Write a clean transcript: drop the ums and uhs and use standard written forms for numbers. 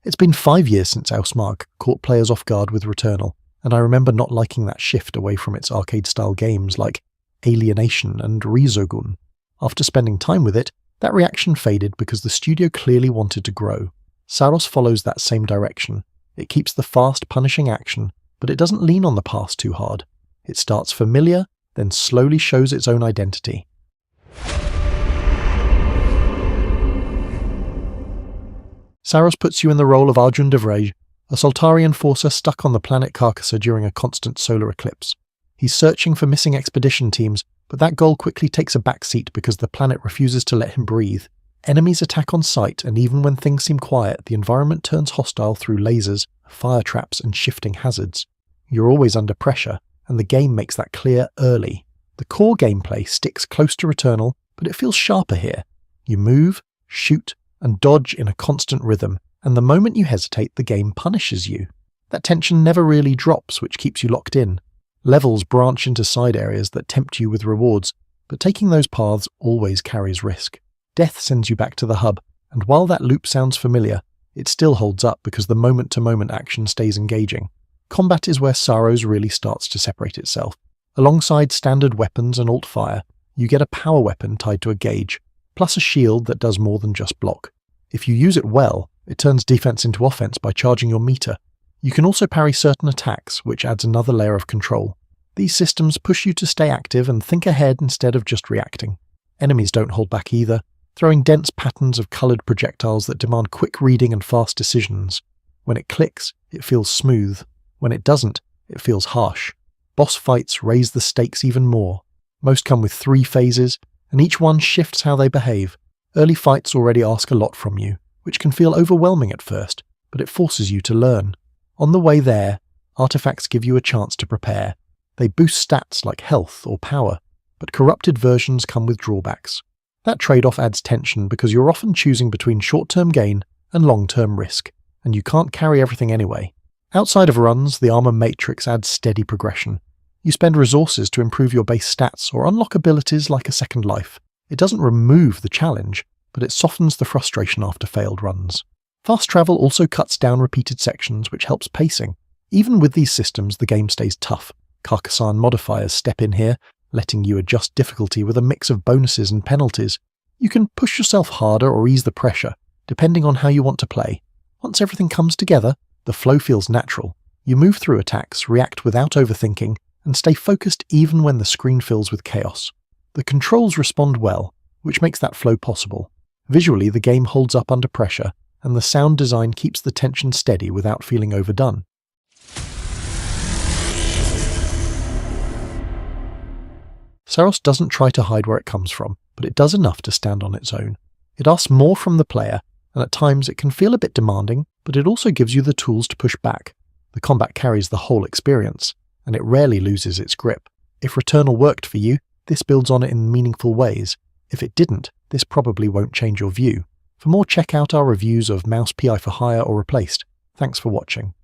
It's been 5 years since Ausmark caught players off guard with Returnal, and I remember not liking that shift away from its arcade-style games like Alienation and Resogun. After spending time with it, that reaction faded because the studio clearly wanted to grow. Saros follows that same direction. It keeps the fast, punishing action, but it doesn't lean on the past too hard. It starts familiar, then slowly shows its own identity. Saros puts you in the role of Arjun Devrej, a Soltari enforcer stuck on the planet Carcassar during a constant solar eclipse. He's searching for missing expedition teams, but that goal quickly takes a backseat because the planet refuses to let him breathe. Enemies attack on sight, and even when things seem quiet, the environment turns hostile through lasers, fire traps, and shifting hazards. You're always under pressure, and the game makes that clear early. The core gameplay sticks close to Returnal, but it feels sharper here. You move, shoot, and dodge in a constant rhythm, and the moment you hesitate, the game punishes you. That tension never really drops, which keeps you locked in. Levels branch into side areas that tempt you with rewards, but taking those paths always carries risk. Death sends you back to the hub, and while that loop sounds familiar, it still holds up because the moment-to-moment action stays engaging. Combat is where Saros really starts to separate itself. Alongside standard weapons and alt fire, you get a power weapon tied to a gauge, plus a shield that does more than just block. If you use it well, it turns defense into offense by charging your meter. You can also parry certain attacks, which adds another layer of control. These systems push you to stay active and think ahead instead of just reacting. Enemies don't hold back either, throwing dense patterns of coloured projectiles that demand quick reading and fast decisions. When it clicks, it feels smooth. When it doesn't, it feels harsh. Boss fights raise the stakes even more. Most come with 3 phases, and each one shifts how they behave. Early fights already ask a lot from you, which can feel overwhelming at first, but it forces you to learn. On the way there, artifacts give you a chance to prepare. They boost stats like health or power, but corrupted versions come with drawbacks. That trade-off adds tension because you're often choosing between short-term gain and long-term risk, and you can't carry everything anyway. Outside of runs, the armor matrix adds steady progression. You spend resources to improve your base stats or unlock abilities like a second life. It doesn't remove the challenge, but it softens the frustration after failed runs. Fast travel also cuts down repeated sections, which helps pacing. Even with these systems, the game stays tough. Carcassan modifiers step in here, letting you adjust difficulty with a mix of bonuses and penalties. You can push yourself harder or ease the pressure, depending on how you want to play. Once everything comes together, the flow feels natural. You move through attacks, react without overthinking, and stay focused even when the screen fills with chaos. The controls respond well, which makes that flow possible. Visually, the game holds up under pressure, and the sound design keeps the tension steady without feeling overdone. Saros doesn't try to hide where it comes from, but it does enough to stand on its own. It asks more from the player, and at times it can feel a bit demanding, but it also gives you the tools to push back. The combat carries the whole experience, and it rarely loses its grip. If Returnal worked for you, this builds on it in meaningful ways. If it didn't, this probably won't change your view. For more, check out our reviews of Mouse PI for Hire or Replaced. Thanks for watching.